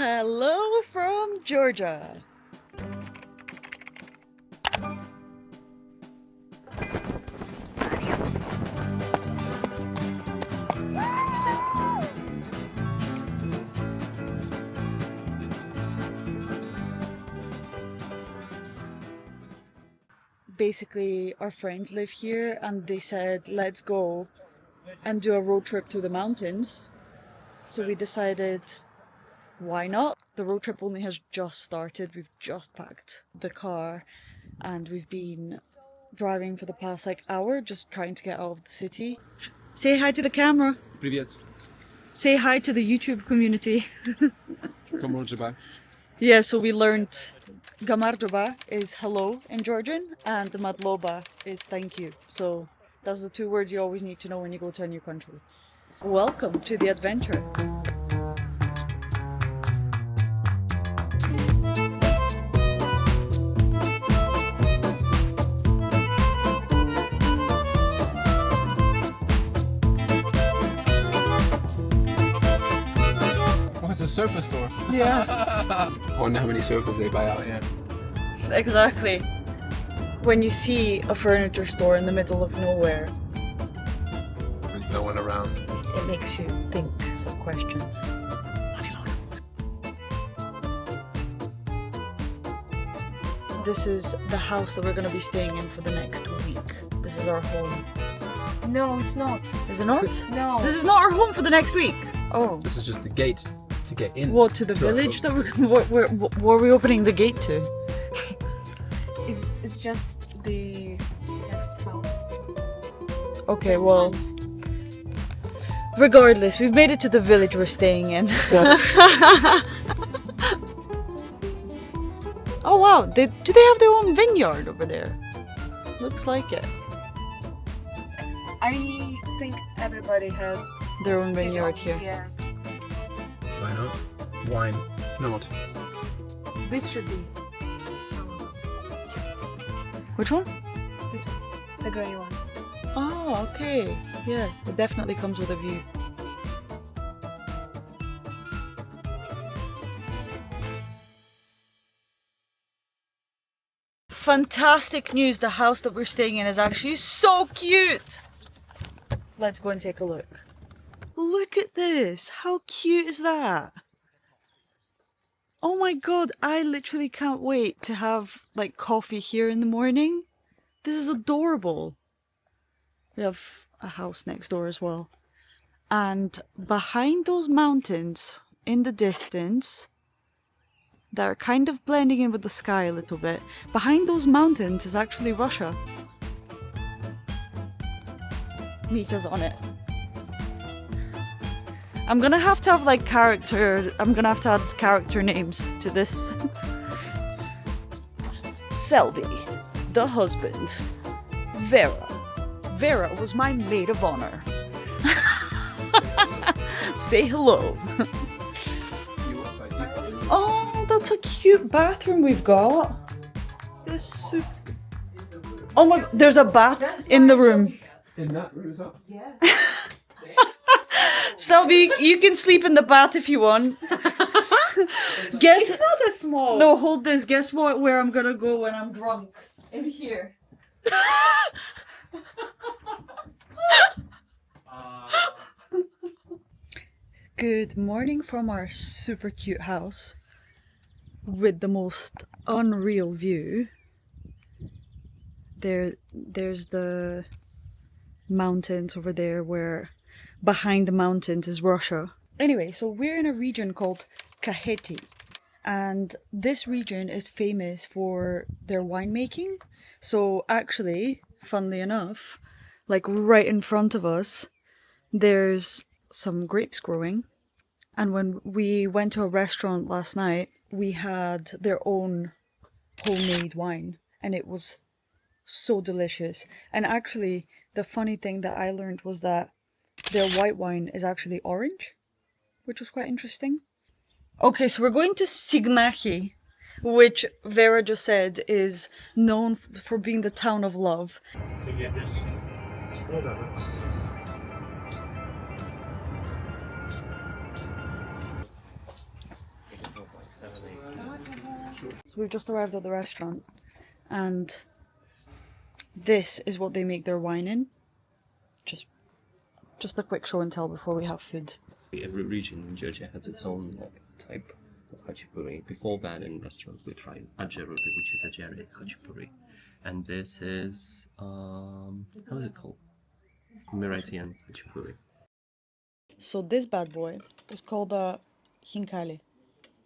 Hello from Georgia. Basically, our friends live here and they said, let's go and do a road trip through the mountains. So we decided, why not? The road trip only has just started. We've just packed the car and we've been driving for the past hour, just trying to get out of the city. Say hi to the camera. Привет. Say hi to the YouTube community. Kamorjaba. Yeah, so we learned Gamarjoba is hello in Georgian and Madloba is thank you. So that's the two words you always need to know when you go to a new country. Welcome to the adventure. Oh, it's a sofa store. Yeah, I wonder how many sofas they buy out here. exactly. When you see a furniture store in the middle of nowhere, There's no one around. it makes you think some questions. This is the house that we're going to be staying in for the next week. This is our home. No, it's not. Is it not? No. This is not our home for the next week. Oh. This is just the gate to get in. What, to the to our village home. that where are we opening the gate to? It's just the next house. Okay, well, regardless, we've made it to the village we're staying in. Oh wow, do they have their own vineyard over there? Looks like it. I think everybody has Their own his vineyard own- here. Yeah. Why not? Wine. Not. This should be Which one? this one, the grey one. Oh, okay. Yeah, it definitely comes with a view. Fantastic news, the house that we're staying in is actually so cute! Let's go and take a look. Look at this! How cute is that? Oh my god, I literally can't wait to have coffee here in the morning. This is adorable. We have a house next door as well. And behind those mountains in the distance, that are kind of blending in with the sky a little bit, behind those mountains is actually Russia. Meet us on it. I'm gonna have to have I'm gonna have to add character names to this. Selby, the husband. Vera was my maid of honor. Say hello. Oh, that's a cute bathroom we've got. Oh my god, there's a bath in the room. In that room as well. Yes. Selby, you can sleep in the bath if you want. Guess It's not as small. No, hold this. Guess what? Where I'm gonna go when I'm drunk? In here. Good morning from our super cute house with the most unreal view. There's the mountains over there where behind the mountains is Russia. Anyway, so we're in a region called Kakheti. And this region is famous for their winemaking. So actually, funnily enough, right in front of us, there's some grapes growing. And when we went to a restaurant last night, we had their own homemade wine. And it was so delicious. And actually, the funny thing that I learned was that their white wine is actually orange, which was quite interesting. Okay, so we're going to Sighnaghi, which Vera just said is known for being the town of love. So we've just arrived at the restaurant, and this is what they make their wine in. Just a quick show and tell before we have food. Every region in Georgia has its own type of hachapuri. Before that, in restaurants we tried ajerubi, which is Ajari hachapuri, and this is how is it called? Miratian hachapuri. So this bad boy is called a hinkali.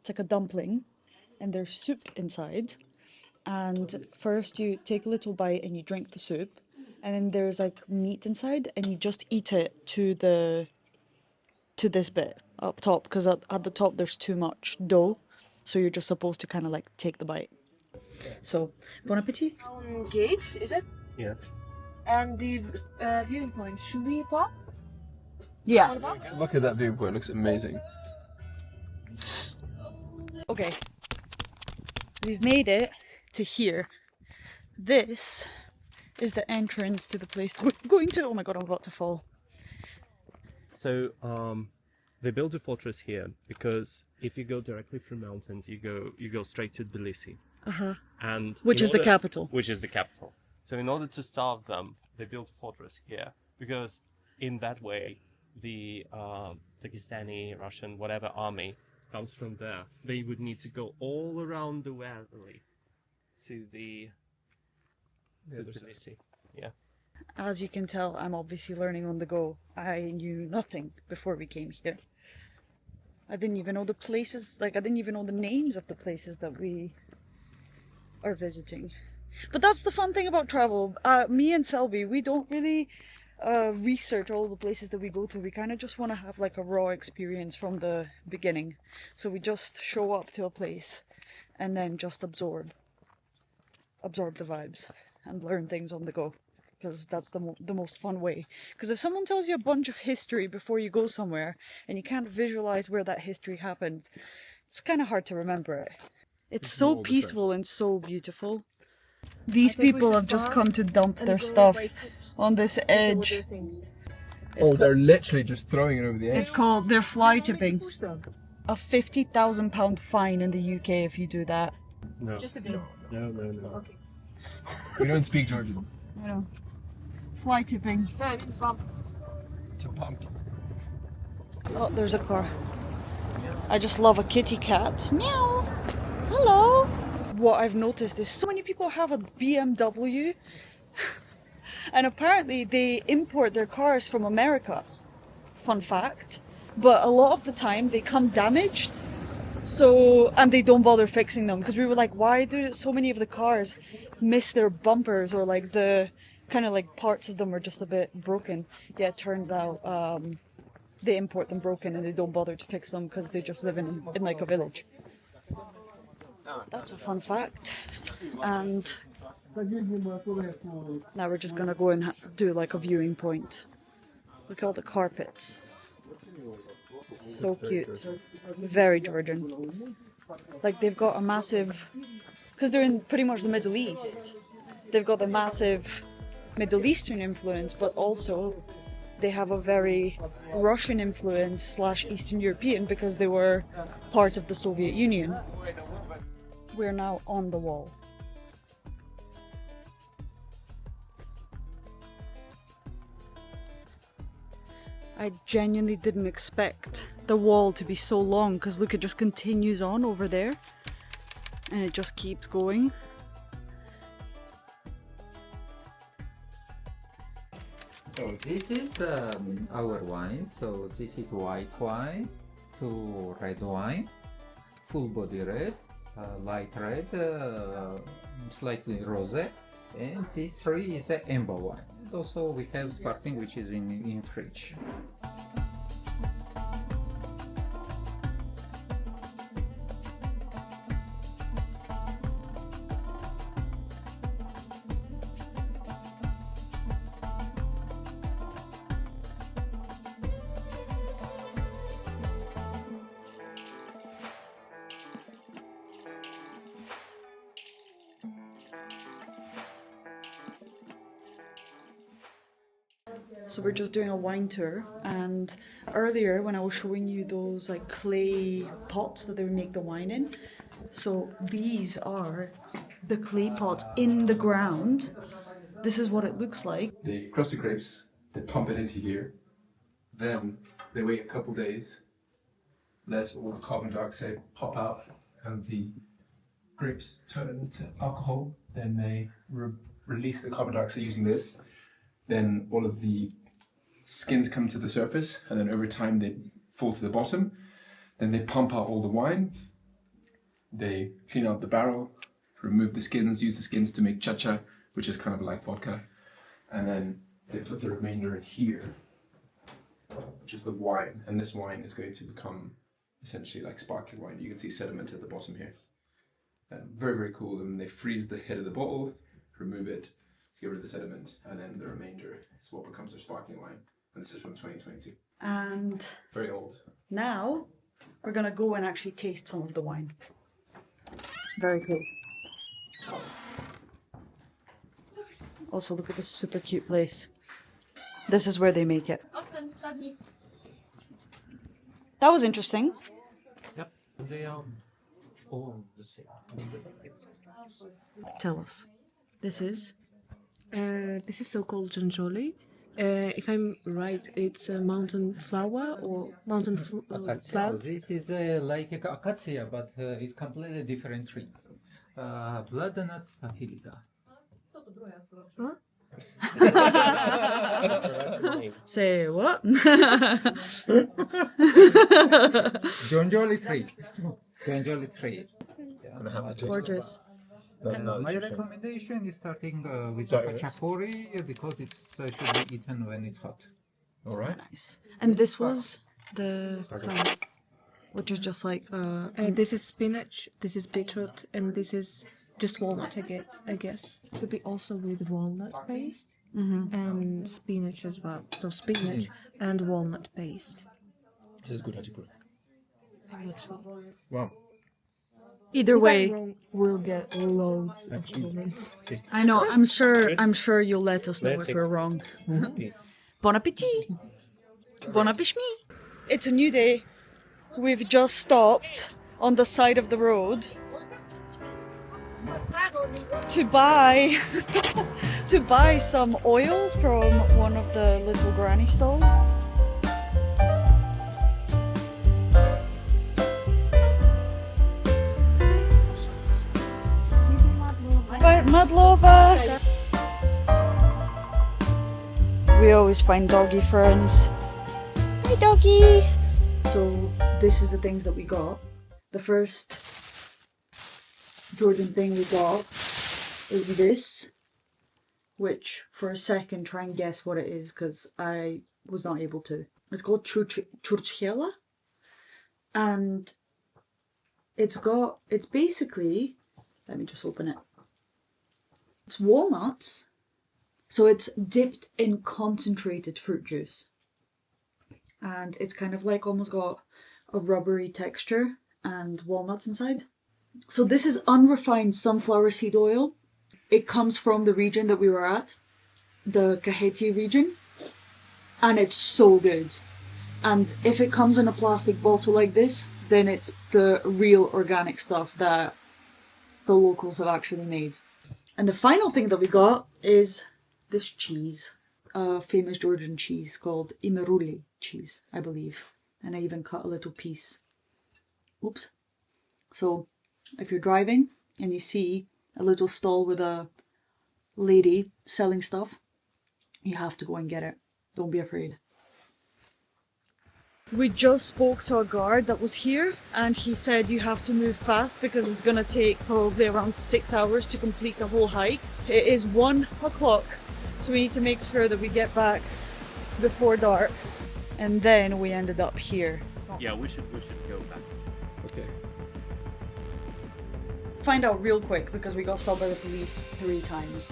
It's like a dumpling, and there's soup inside. And first you take a little bite and you drink the soup, and then there's like meat inside, and you just eat it to this bit up top, because at the top there's too much dough, so you're just supposed to kind of like take the bite. So bon appetit. Gates, is it? Yeah. And the viewing point, should we pop? Yeah. Look at that viewpoint, it looks amazing. Okay. We've made it to here. This is the entrance to the place we're going to. Oh my god, I'm about to fall. So they built a fortress here because if you go directly through mountains, you go straight to Tbilisi. And Which is the capital. Which is the capital. So in order to starve them, they built a fortress here because in that way the Dagestani, Russian, whatever army comes from there, they would need to go all around the valley to the Tbilisi. Yeah. As you can tell, I'm obviously learning on the go. I knew nothing before we came here. I didn't even know the places, I didn't even know the names of the places that we are visiting. But that's the fun thing about travel. Me and Selby, we don't really research all the places that we go to. We kind of just want to have like a raw experience from the beginning. So we just show up to a place and then just absorb the vibes and learn things on the go. Because that's the most fun way. Because if someone tells you a bunch of history before you go somewhere and you can't visualize where that history happened, it's kind of hard to remember it. It's so peaceful and so beautiful. These people have just come to dump their stuff on this edge. They're literally just throwing it over the edge. It's called, they're fly tipping. A £50,000 fine in the UK if you do that. No. Just a bit. No. Okay. We don't speak Georgian. I know. Fly tipping. It's a pumpkin. Oh, there's a car. I just love a kitty cat. Meow. Hello. What I've noticed is so many people have a BMW and apparently they import their cars from America. Fun fact. But a lot of the time they come damaged. And they don't bother fixing them, because we were like, why do so many of the cars miss their bumpers, or like the kind of like parts of them are just a bit broken. Yeah, it turns out they import them broken and they don't bother to fix them because they just live in like a village. So that's a fun fact. And now we're just gonna go and do like a viewing point. Look at all the carpets. So cute. Very Georgian. Like they've got a massive, because they're in pretty much the Middle East, they've got a massive Middle Eastern influence, but also they have a very Russian influence / Eastern European, because they were part of the Soviet Union. We're now on the wall. I genuinely didn't expect the wall to be so long, because look, it just continues on over there and it just keeps going. So this is our wine. So this is white wine to red wine, full body red, light red, slightly rosé, and this three is amber wine. And also we have sparkling, which is in fridge. So we're just doing a wine tour, and earlier when I was showing you those like clay pots that they would make the wine in, so these are the clay pots in the ground. This is what it looks like. They crush the grapes, they pump it into here, then they wait a couple days, let all the carbon dioxide pop out, and the grapes turn into alcohol. Then they release the carbon dioxide using this. Then all of the skins come to the surface, and then over time they fall to the bottom. Then they pump out all the wine. They clean out the barrel, remove the skins, use the skins to make chacha, which is kind of like vodka. And then they put the remainder in here, which is the wine. And this wine is going to become essentially like sparkling wine. You can see sediment at the bottom here. Very, very cool. And they freeze the head of the bottle, remove it, get rid of the sediment, and then the remainder is what becomes their sparkling wine. And this is from 2022. And Very old. now we're gonna go and actually taste some of the wine. Very cool. Also, look at this super cute place. This is where they make it. That was interesting. Yep, they are all the same. Tell us. This is This is so-called Janjoli. If I'm right, it's a mountain flower or mountain Acacia. plant. This is like acacia, but it's completely different tree. Bloodnut staphylida. Huh? say what? Jonjoli tree. Jonjoli tree. Gorgeous. My recommendation is starting with Sorry, khachapuri because it should be eaten when it's hot. All right. Nice. And this was the plant, which is just like This is spinach, this is beetroot, and this is just walnut, I guess. Could be also with walnut paste and spinach as well. So spinach and walnut paste. This is good hachipuri. I'm not sure. Wow. either If I'm way. wrong, we'll get loads of comments. I know. I'm sure you'll let us know if we're wrong. Bon appetit. Bon appetit. It's a new day. We've just stopped on the side of the road to buy to buy some oil from one of the little granny stalls. Madlova. We always find doggy friends. Hi doggy. So this is the things that we got. The first Georgian thing we got is this, which for a second try and guess what it is because I was not able to. It's called churchela, and it's basically, let me just open it. It's walnuts, so it's dipped in concentrated fruit juice, and it's kind of like almost got a rubbery texture and walnuts inside. So this is unrefined sunflower seed oil. It comes from the region that we were at, the Kakheti region, and it's so good. And if it comes in a plastic bottle like this, then it's the real organic stuff that the locals have actually made. And the final thing that we got is this cheese, a famous Georgian cheese called imeruli cheese, I believe. And I even cut a little piece. Oops. So if you're driving and you see a little stall with a lady selling stuff, you have to go and get it. Don't be afraid. We just spoke to a guard that was here, and he said you have to move fast because it's gonna take probably around 6 hours to complete the whole hike. It is 1 o'clock, so we need to make sure that we get back before dark. And then we ended up here. Yeah, we should go back. Okay. Find out real quick because we got stopped by the police 3 times.